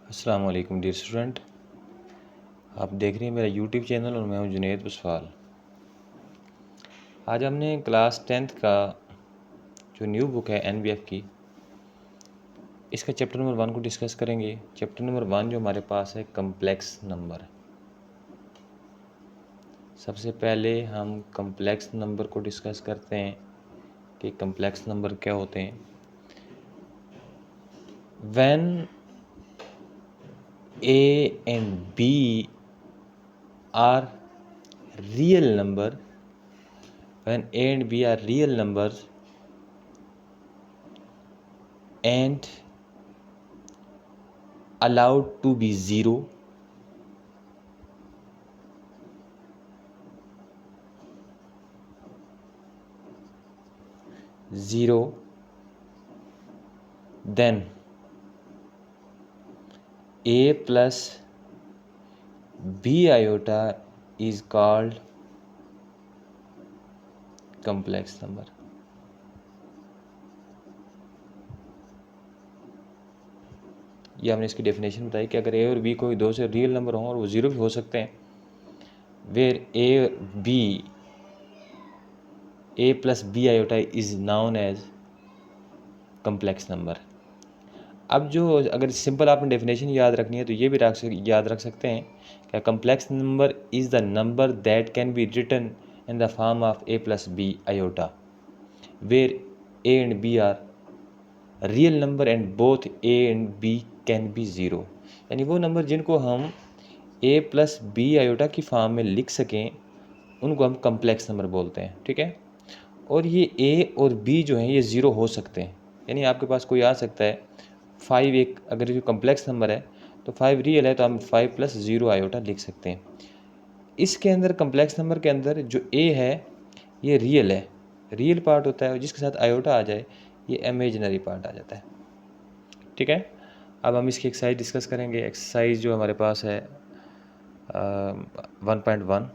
अस्सलाम वालेकुम dear student, आप देख रहे हैं मेरा यूट्यूब चैनल और मैं हूं जुनैद बुसवाल। आज हमने क्लास 10th का जो न्यू बुक है एनबीएफ की, इसका चैप्टर नंबर 1 को डिस्कस करेंगे। चैप्टर नंबर 1 जो हमारे पास है कम्प्लेक्स नंबर। सबसे पहले हम कम्प्लेक्स नंबर को डिस्कस करते हैं कि कम्प्लेक्स नंबर क्या होते हैं। When a and b are real number, when a and b are real numbers and allowed to be zero, then a plus b iota is called complex number। ये हमने इसकी definition बताई कि अगर ए और बी कोई दो से रियल नंबर हों और वो ज़ीरो भी हो सकते हैं, where a plus b iota is known as complex number. अब जो अगर सिंपल आपने डेफिनेशन याद रखनी है तो ये भी याद रख सकते हैं कि complex number is the number that can be written in the form of a plus b iota, where a and b are real number and both a and b can be zero. यानी वो नंबर जिनको हम a plus b iota की form में लिख सकें उनको हम कम्प्लेक्स नंबर बोलते हैं। ठीक है, और ये ए और बी जो हैं ये ज़ीरो हो सकते हैं। यानी आपके पास कोई आ सकता है 5, एक अगर जो कम्प्लेक्स नंबर है तो 5 रियल है तो हम 5 प्लस 0 आयोटा लिख सकते हैं। इसके अंदर कम्प्लेक्स नंबर के अंदर जो ए है ये रियल है, रियल पार्ट होता है, और जिसके साथ आयोटा आ जाए ये इमेजिनरी पार्ट आ जाता है। ठीक है, अब हम इसकी एक्सरसाइज डिस्कस करेंगे। एक्सरसाइज जो हमारे पास है 1.1।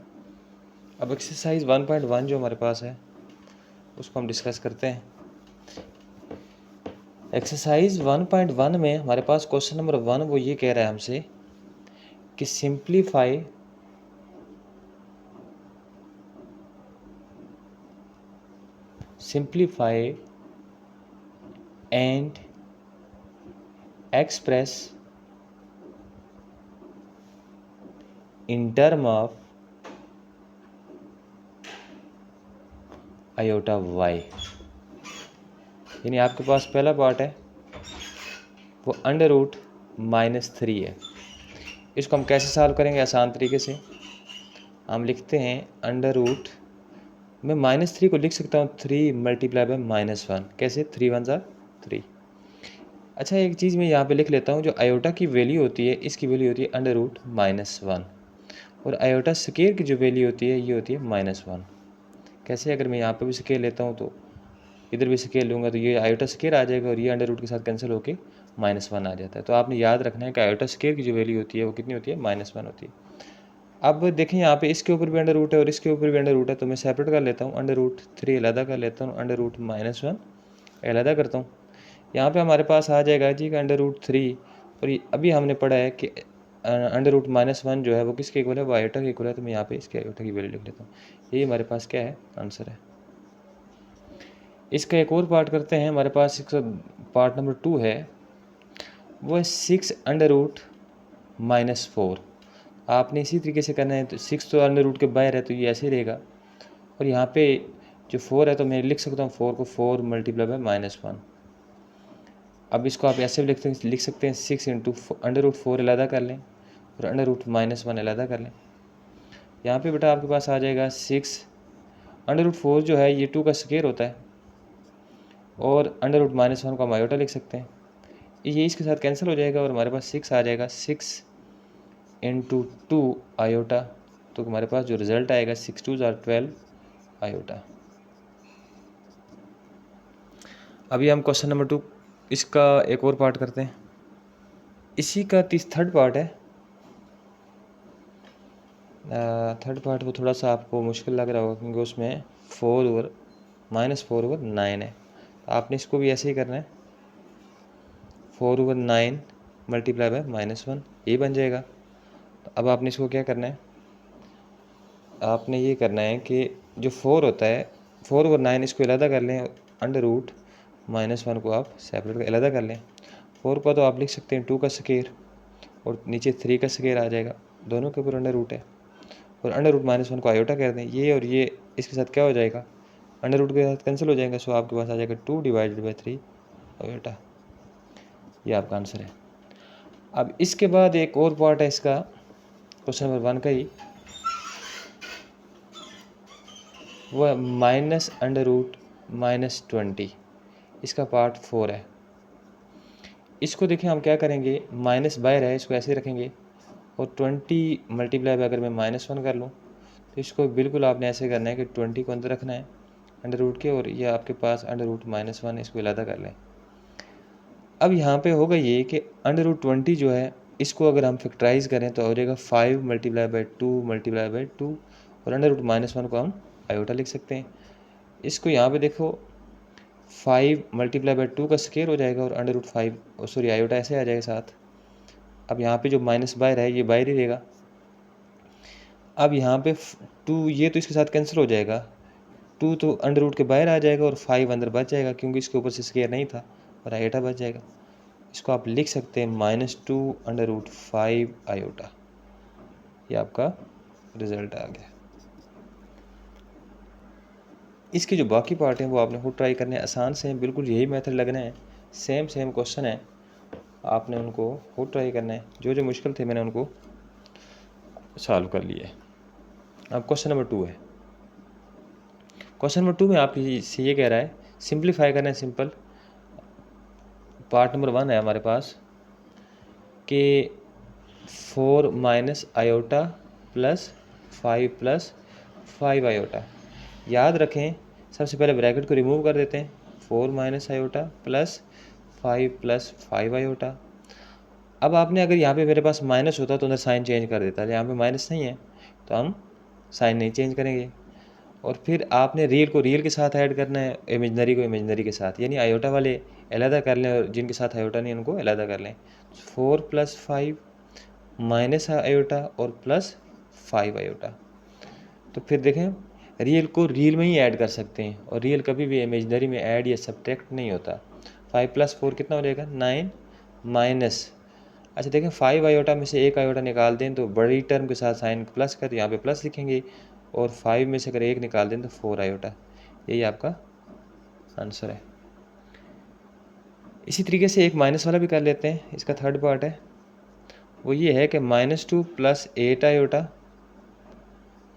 अब एक्सरसाइज 1.1 जो हमारे पास है उसको हम डिस्कस करते हैं। एक्सरसाइज 1.1 में हमारे पास क्वेश्चन नंबर 1 वो ये कह रहा है हमसे कि simplify and express in term of iota y. यानी आपके पास पहला पार्ट है वो √-3 है। इसको हम कैसे सॉल्व करेंगे? आसान तरीके से हम लिखते हैं अंडर रूट, मैं -3 को लिख सकता हूँ 3 मल्टीप्लाई बाय -1। कैसे? 3 1 ज़ा 3। अच्छा, एक चीज़ मैं यहाँ पे लिख लेता हूँ, जो आयोटा की वैल्यू होती है इसकी वैल्यू होती है अंडर रूट -1, और आयोटा स्केयर की जो वैल्यू होती है ये होती है -1। कैसे? अगर मैं यहाँ पे भी स्केयर लेता हूँ तो इधर भी स्केयर लूँगा तो ये आयोटा स्केयर आ जाएगा और ये अंडर रूट के साथ कैंसिल होके -1 आ जाता है। तो आपने याद रखना है कि आयोटा स्केयर की जो वैल्यू होती है वो कितनी होती है? -1 होती है। अब देखें यहाँ पे इसके ऊपर भी अंडर रूट है और इसके ऊपर भी अंडर रूट है, तो मैं सेपरेट कर लेता हूँ। अंडर रूट 3 अलहदा कर लेता हूँ, अंडर रूट-1 अलहदा करता हूँ। यहाँ पे हमारे पास आ जाएगा जी का अंडर रूट 3, और ये अभी हमने पढ़ा है कि अंडर रूट-1 जो है वो किसके इक्वल है? वो आयोटा के इक्वल है। तो मैं यहाँ पे इसके आयोटा की वैल्यू लिख लेता हूँ। यही हमारे पास क्या है? आंसर है। इसका एक और पार्ट करते हैं। हमारे पास इसका पार्ट नंबर 2 है, वो है 6√-4। आपने इसी तरीके से करना है। तो 6 तो अंडर रूट के बाहर है तो ये ऐसे ही रहेगा, और यहाँ पे जो 4 है तो मैं लिख सकता हूँ 4 को 4 मल्टीप्लाई बाय -1। अब इसको आप ऐसे भी लिख सकते हैं 6 इंटू अंडर रूट 4 अलहदा कर लें और अंडर रूट-1 अलहदा कर लें। यहाँ पे बेटा आपके पास आ जाएगा 6 अंडर रूट 4 जो है ये 2 का स्क्वायर होता है, और अंडर रूट-1 को हम आयोटा लिख सकते हैं। ये इसके साथ कैंसिल हो जाएगा और हमारे पास 6 आ जाएगा। 6 इंटू 2 आयोटा, तो हमारे पास जो रिज़ल्ट आएगा 6 2 ज़ा 12 आयोटा। अभी हम क्वेश्चन नंबर 2 इसका एक और पार्ट करते हैं। इसी का थर्ड पार्ट है। थर्ड पार्ट वो थोड़ा सा आपको मुश्किल लग रहा होगा क्योंकि उसमें 4 और -4/9 है। तो आपने इसको भी ऐसे ही करना है। 4/9 मल्टीप्लाई बाय -1 ये बन जाएगा। तो अब आपने इसको क्या करना है, आपने ये करना है कि जो 4 होता है 4 और 9 इसको अलग कर लें, अंडर रूट -1 को आप सेपरेट कर अलग कर लें। 4 को तो आप लिख सकते हैं 2 का स्क्वायर और नीचे 3 का स्क्वायर आ जाएगा, दोनों के ऊपर अंडर रूट है। और अंडर रूट -1 को आयोटा कर दें, ये और ये इसके साथ क्या हो जाएगा, अंडर रूट के साथ कैंसिल हो जाएगा। सो आपके पास आ जाएगा 2 डिवाइडेड बाई 3 आयोटा। ये आपका आंसर है। अब इसके बाद एक और पार्ट है इसका, क्वेश्चन नंबर 1 का ही, वह -√-20, इसका पार्ट 4 है। इसको देखें हम क्या करेंगे, माइनस बाहर है इसको ऐसे रखेंगे और 20 मल्टीप्लाई अगर मैं -1 कर लूँ तो इसको बिल्कुल आपने ऐसे करना है कि 20 को अंदर रखना है अंडर रूट के, और ये आपके पास अंडर रूट -1 इसको अलग कर लें। अब यहाँ पे होगा ये कि अंडर रूट 20 जो है इसको अगर हम फैक्टराइज करें तो हो जाएगा 5 मल्टीप्लाई बाई 2 मल्टीप्लाई बाई 2, और अंडर रूट -1 को हम आयोटा लिख सकते हैं। इसको यहाँ पे देखो 5 मल्टीप्लाई बाई 2 का स्क्वायर हो जाएगा और अंडर रूट 5 सॉरी आयोटा ऐसे आ जाएगा साथ। अब यहाँ पे जो माइनस बाहर है ये बाहर ही रहेगा। अब यहाँ पे 2 ये तो इसके साथ कैंसिल हो जाएगा, 2 तो अंडर रूट के बाहर आ जाएगा और 5 अंदर बच जाएगा क्योंकि इसके ऊपर से स्क्वायर नहीं था और आयोटा बच जाएगा। इसको आप लिख सकते हैं -2 अंडर रूट 5 आयोटा। ये आपका रिजल्ट आ गया। इसके जो बाकी पार्ट हैं वो आपने खुद ट्राई करने हैं, आसान से हैं, बिल्कुल यही मेथड लगना है, सेम क्वेश्चन है, आपने उनको खुद ट्राई करना है। जो जो मुश्किल थे मैंने उनको सॉल्व कर लिए। अब क्वेश्चन नंबर 2 है। क्वेश्चन नंबर 2 में आपसे ये कह रहा है सिंप्लीफाई करना है, सिंपल। पार्ट नंबर 1 है हमारे पास कि 4 minus iota plus 5 plus 5 iota. याद रखें सबसे पहले ब्रैकेट को रिमूव कर देते हैं, 4 minus iota plus 5 plus 5 iota. अब आपने अगर यहाँ पे मेरे पास माइनस होता तो अंदर साइन चेंज कर देता, यहाँ पे माइनस नहीं है तो हम साइन नहीं चेंज करेंगे। और फिर आपने रियल को रियल के साथ ऐड करना है, इमेजनरी को इमेजनरी के साथ, यानी आयोटा वाले अलग कर लें और जिनके साथ आयोटा नहीं उनको अलग कर लें। 4 प्लस 5 माइनस आयोटा और प्लस 5 आयोटा। तो फिर देखें रियल को रियल में ही ऐड कर सकते हैं और रियल कभी भी इमेजनरी में ऐड या सब्ट्रैक्ट नहीं होता। 5 प्लस 4 कितना हो जाएगा 9 माइनस, अच्छा देखें 5 आयोटा में से एक आयोटा निकाल दें तो बड़ी टर्म के साथ साइन प्लस कर यहाँ पे प्लस लिखेंगे, और 5 में से अगर एक निकाल दें तो 4 आयोटा। यही आपका आंसर है। इसी तरीके से एक माइनस वाला भी कर लेते हैं, इसका थर्ड पार्ट है, वो ये है कि -2 प्लस 8 आयोटा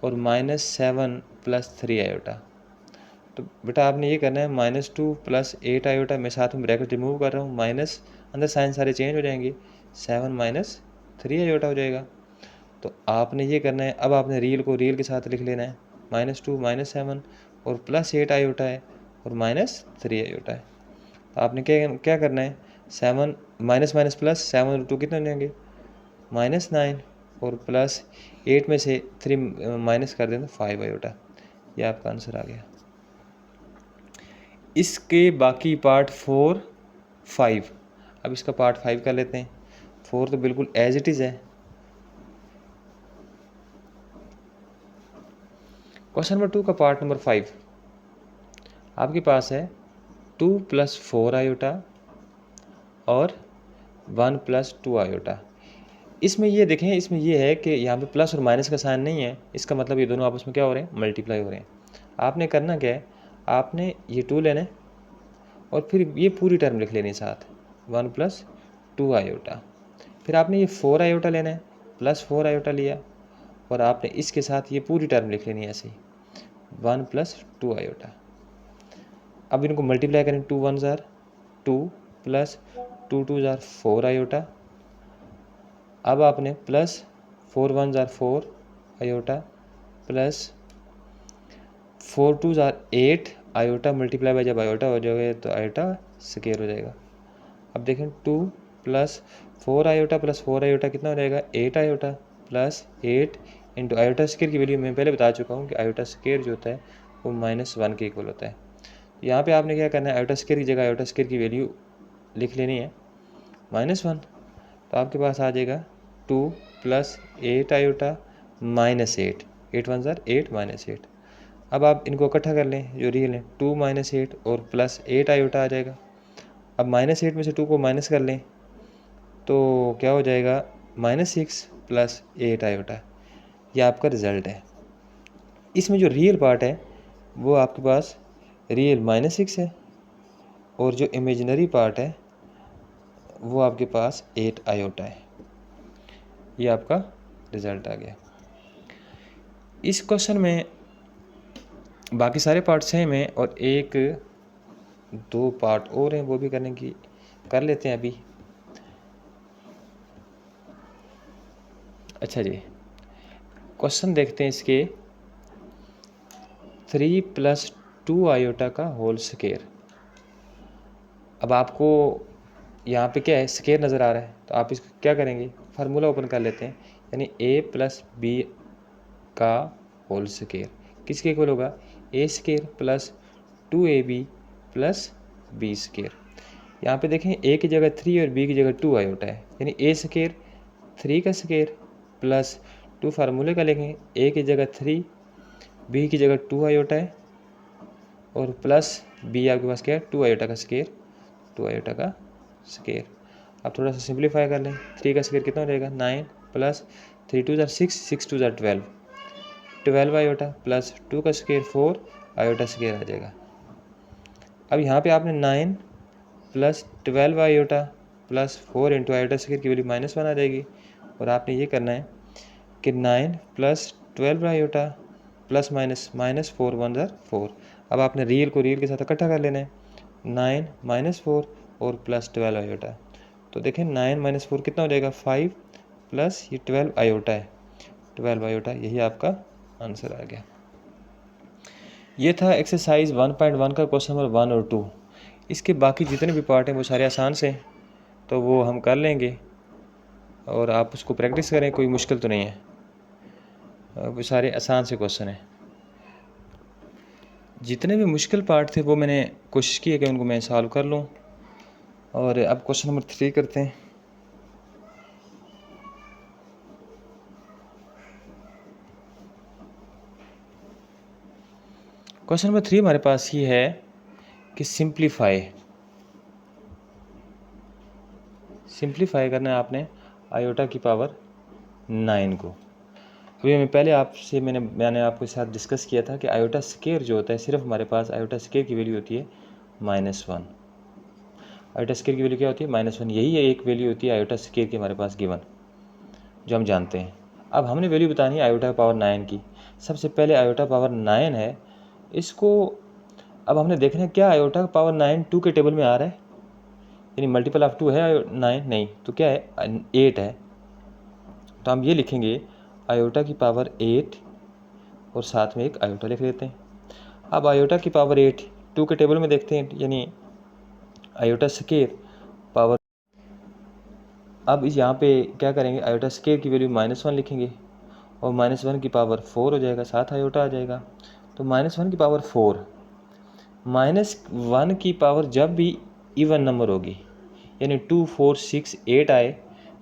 और -7 प्लस 3 आयोटा। तो बेटा आपने ये करना है -2 प्लस 8 आयोटा, मैं साथ में ब्रैकेट रिमूव कर रहा हूँ, माइनस अंदर साइन सारे चेंज हो जाएंगे, 7 माइनस 3 आयोटा हो जाएगा। तो आपने ये करना है, अब आपने रियल को रियल के साथ लिख लेना है, -2 -7 और प्लस 8 आयोटा है और -3 आयोटा है। तो आपने क्या करना है, 7 माइनस माइनस प्लस 7 और 2 कितने हो जाएंगे -9 और प्लस 8 में से 3 माइनस कर दें तो 5 आयोटा। ये आपका आंसर आ गया। इसके बाकी पार्ट 4 5, अब इसका पार्ट 5 कर लेते हैं। 4 तो बिल्कुल एज इट इज़ है। क्वेश्चन नंबर 2 का पार्ट नंबर 5 आपके पास है 2 प्लस 4 आयोटा और 1 प्लस 2 आयोटा। इसमें ये देखें, इसमें ये है कि यहाँ पे प्लस और माइनस का साइन नहीं है, इसका मतलब ये दोनों आपस में क्या हो रहे हैं, मल्टीप्लाई हो रहे हैं। आपने करना क्या है, आपने ये 2 लेना है और फिर ये पूरी टर्म लिख लेनी है साथ, 1 प्लस 2 आयोटा। फिर आपने ये 4 आयोटा लेना है, प्लस 4 आयोटा लिया और आपने इसके साथ ये पूरी टर्म लिख लेनी है ऐसे ही, 1 प्लस 2 आयोटा। अब इनको मल्टीप्लाई करें, 2 1 ज़ार 2 प्लस 2 2 ज़ार 4 आयोटा। अब आपने प्लस 4 1 ज़ार 4 आयोटा प्लस 4 2 ज़ार 8 आयोटा, मल्टीप्लाई बाय जब आयोटा हो जाएगा तो आयोटा स्क्वायर हो जाएगा। अब देखें 2 प्लस 4 आयोटा प्लस 4 आयोटा कितना हो जाएगा 8 iota plus 8 into iota square की वैल्यू मैं पहले बता चुका हूँ कि आयोटा स्क्वायर जो होता है वो -1 के इक्वल होता है। यहाँ पे आपने क्या करना है, आयोटा स्क्वायर की जगह आयोटा स्क्वायर की वैल्यू लिख लेनी है -1। तो आपके पास आ जाएगा 2 प्लस 8 आयोटा माइनस 8, 8 वन ज़र 8 माइनस 8। अब आप इनको इकट्ठा कर लें जो रियल है, 2 माइनस 8 और प्लस 8 आयोटा आ जाएगा। अब माइनस 8 में से 2 को माइनस कर लें तो क्या हो जाएगा, -6 प्लस 8 आयोटा। ये आपका रिज़ल्ट है। इसमें जो रियल पार्ट है वो आपके पास रियल -6 है और जो इमेजिनरी पार्ट है वो आपके पास 8 आयोटा है। ये आपका रिज़ल्ट आ गया। इस क्वेश्चन में बाकी सारे पार्ट सेम है और एक दो पार्ट और हैं, वो भी करने की कर लेते हैं अभी। अच्छा जी, क्वेश्चन देखते हैं इसके। 3 + 2 आयोटा का होल स्क्वायर। अब आपको यहाँ पे क्या है, स्क्वायर नज़र आ रहा है, तो आप इसको क्या करेंगे, फार्मूला ओपन कर लेते हैं। यानी a + b का होल स्क्वायर किसके इक्वल होगा, a² + 2ab + b²। यहाँ पे देखें a की जगह 3 और b की जगह 2 आयोटा है, यानी a² 3 का स्क्वायर प्लस 2 फार्मूले का लेंगे, a की जगह 3 b की जगह 2 आयोटा है और प्लस b आपके पास क्या है, 2 आयोटा का स्क्वायर, 2 आयोटा का स्क्वायर। अब थोड़ा सा सिंप्लीफाई कर लें, 3 का स्क्वायर कितना हो जाएगा, 9 प्लस 3 2 ज़र 6, 6 2 ज़र 12, 12 आयोटा प्लस 2 का स्क्वायर 4 आयोटा स्क्वायर आ जाएगा। अब यहाँ पे आपने 9 plus 12 iota plus 4 into iota square की वैल्यू -1 आ जाएगी और आपने ये करना है कि 9 प्लस 12 आयोटा प्लस माइनस 4 1 ज़र 4। अब आपने रियल को रियल के साथ इकट्ठा कर लेना है, 9 - 4 और प्लस 12 आयोटा। तो देखें 9 - 4 कितना हो जाएगा, 5 प्लस ये 12 आयोटा है, 12 आयोटा। यही आपका आंसर आ गया। ये था एक्सरसाइज 1.1 का क्वेश्चन नंबर 1 और 2। इसके बाकी जितने भी पार्ट हैं वो सारे आसान से हैं, तो वो हम कर लेंगे और आप उसको प्रैक्टिस करें, कोई मुश्किल तो नहीं है, वो सारे आसान से क्वेश्चन हैं। जितने भी मुश्किल पार्ट थे वो मैंने कोशिश की है कि उनको मैं सॉल्व कर लूँ। और अब क्वेश्चन नंबर 3 करते हैं। क्वेश्चन नंबर 3 हमारे पास ही है कि सिंप्लीफाई करना है आपने आयोटा की पावर 9 को। अभी मैं पहले मैंने आपके साथ डिस्कस किया था कि आयोटा स्क्वायर जो होता है, सिर्फ हमारे पास आयोटा स्क्वायर की वैल्यू होती है -1। आयोटा स्क्वायर की वैल्यू क्या होती है, -1। यही है एक वैल्यू होती है आयोटा स्क्वायर की हमारे पास गिवन, जो हम जानते हैं। अब हमने वैल्यू बतानी है आयोटा पावर 9 की। सबसे पहले आयोटा पावर 9 है, इसको अब हमने देखना है क्या आयोटा पावर 9 2 के टेबल में आ रहा है, यानी मल्टीपल ऑफ 2 है 9, नहीं तो क्या है 8 है। तो हम ये लिखेंगे आयोटा की पावर 8 और साथ में एक आयोटा लिख देते हैं। अब आयोटा की पावर 8 2 के टेबल में देखते हैं, यानी आयोटा स्क्वायर पावर। अब इस यहाँ पे क्या करेंगे, आयोटा स्क्वायर की वैल्यू -1 लिखेंगे और -1 की पावर 4 हो जाएगा, साथ आयोटा आ जाएगा। तो -1 की पावर 4, -1 की पावर जब भी इवन नंबर होगी, यानी 2 4 6 8 आए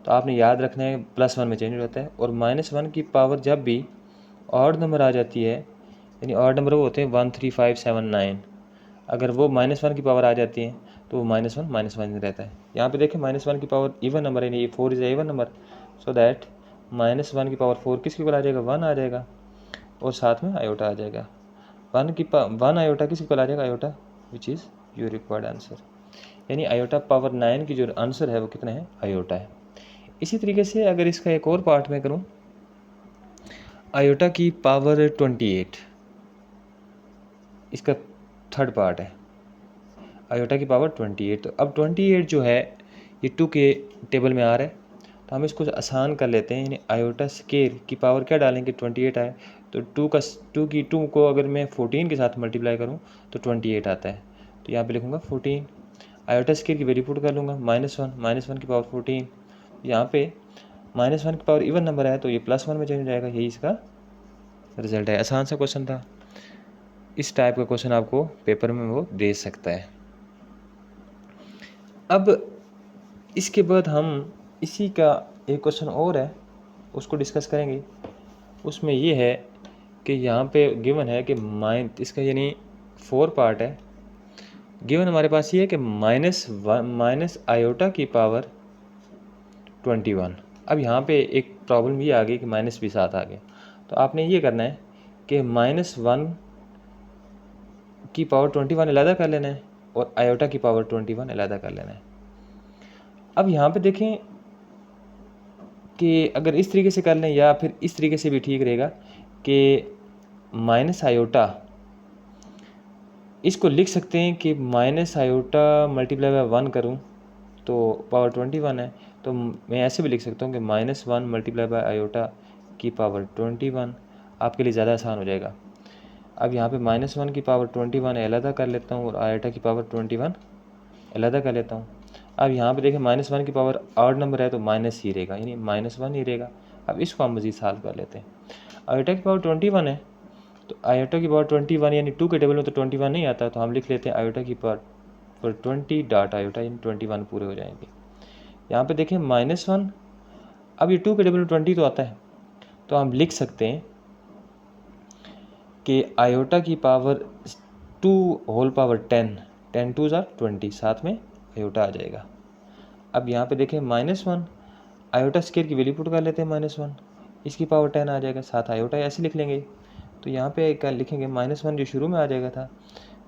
तो आपने याद रखना है +1 में चेंज हो जाता है। और -1 की पावर जब भी ऑड नंबर आ जाती है, यानी ऑड नंबर वो होते हैं 1 3 5 7 9, अगर वो -1 की पावर आ जाती है तो वो -1 रहता है। यहाँ पे देखें -1 की पावर इवन नंबर है, यानी 4 is even number, so that -1 की पावर 4 किसके इक्वल आ जाएगा, 1 आ जाएगा और साथ में आयोटा आ जाएगा। 1 आयोटा किसके इक्वल आ जाएगा, iota, which is your required answer. यानी आयोटा पावर 9 की जो आंसर है वो कितना है, आयोटा है। इसी तरीके से अगर इसका एक और पार्ट में करूँ, आयोटा की पावर 28, इसका थर्ड पार्ट है आयोटा की पावर 28। तो अब 28 जो है ये 2 के टेबल में आ रहा है, तो हम इसको आसान कर लेते हैं, यानी आयोटा स्क्वायर की पावर क्या डालेंगे, 28 आए तो 2 को अगर मैं 14 के साथ मल्टीप्लाई करूँ तो 28 आता है। तो यहाँ पे लिखूँगा 14, आयोटा स्क्वायर की वैल्यू पुट कर लूँगा -1 की पावर 14। यहाँ पे -1 की पावर इवन नंबर है तो ये +1 में चेंज हो जाएगा, यही इसका रिजल्ट है। आसान सा क्वेश्चन था, इस टाइप का क्वेश्चन आपको पेपर में वो दे सकता है। अब इसके बाद हम इसी का एक क्वेश्चन और है, उसको डिस्कस करेंगे। उसमें ये है कि यहाँ पे गिवन है कि इसका यानी 4 पार्ट है। गिवन हमारे पास ये है कि माइनस आयोटा की पावर 21। अब यहाँ पे एक प्रॉब्लम ये आ गई कि माइनस भी साथ आ गया, तो आपने ये करना है कि -1 की पावर 21 अलहदा कर लेना है और आयोटा की पावर 21 अलहदा कर लेना है। अब यहाँ पे देखें कि अगर इस तरीके से कर लें या फिर इस तरीके से भी ठीक रहेगा कि माइनस आयोटा, इसको लिख सकते हैं कि माइनस आयोटा मल्टीप्लाई बाय 1 करूँ तो पावर 21 है, तो मैं ऐसे भी लिख सकता हूँ कि -1 मल्टीप्लाई बाय आयोटा की पावर 21। आपके लिए ज़्यादा आसान हो जाएगा। अब यहाँ पे -1 की पावर 21 अलहदा कर लेता हूँ और आयोटा की पावर 21 अलहदा कर लेता हूँ। अब यहाँ पे देखें -1 की पावर ऑड नंबर है तो माइनस ही रहेगा, यानी -1 ही रहेगा। अब इसको हम मज़ीद सॉल्व कर लेते हैं। आयोटा की पावर 21 है, तो आयोटा की पावर 21 यानी 2 के टेबल में तो 21 नहीं आता, तो हम लिख लेते हैं आयोटा की पावर 20 डॉट आयोटा, यानी 21 पूरे हो जाएंगे। यहाँ पे देखें -1, अब ये 2 के टेबल में 20 तो आता है, तो हम लिख सकते हैं कि आयोटा की पावर 2 होल पावर 10 2 ज़ा 20, साथ में आयोटा आ जाएगा। अब यहाँ पे देखें -1, आयोटा स्क्वायर की वैल्यू पुट कर लेते हैं -1, इसकी पावर 10 आ जाएगा, साथ आयोटा ऐसे लिख लेंगे। तो यहाँ पे क्या लिखेंगे, -1 जो शुरू में आ जाएगा था,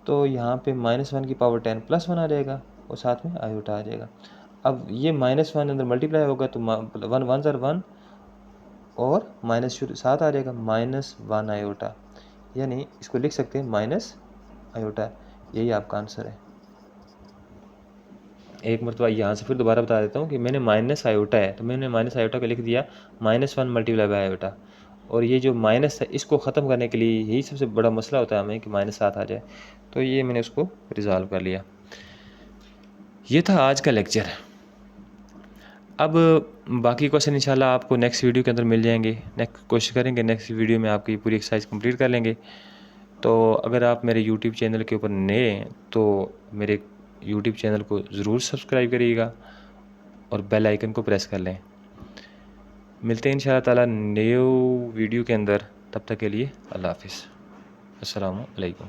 तो यहाँ पे -1 की पावर 10 + 1 आ जाएगा और साथ में आयोटा आ जाएगा। अब ये -1 अंदर मल्टीप्लाई होगा तो 1 1 ज़र 1 और माइनस शुरू साथ आ जाएगा, -1 आयोटा, यानी इसको लिख सकते हैं माइनस आयोटा। यही आपका आंसर है। एक मरतबा यहाँ से फिर दोबारा बता देता हूँ कि मैंने माइनस आयोटा है, तो मैंने माइनस आयोटा का लिख दिया -1 मल्टीप्लाई बाय आयोटा। और ये जो माइनस है इसको ख़त्म करने के लिए यही सबसे बड़ा मसला होता है हमें कि माइनस साथ आ जाए, तो ये मैंने उसको रिज़ॉल्व कर लिया। ये था आज का लेक्चर। अब बाकी क्वेश्चन इंशाल्लाह आपको नेक्स्ट वीडियो के अंदर मिल जाएंगे। नेक्स्ट कोशिश करेंगे नेक्स्ट वीडियो में आपकी पूरी एक्सरसाइज कंप्लीट कर लेंगे। तो अगर आप मेरे यूट्यूब चैनल के ऊपर नए हैं तो मेरे यूट्यूब चैनल को ज़रूर सब्सक्राइब करिएगा और बेल आइकन को प्रेस कर लें। मिलते हैं इंशाअल्लाह ताला नए वीडियो के अंदर, तब तक के लिए अल्लाह हाफ़िज़, अस्सलामु अलैकुम।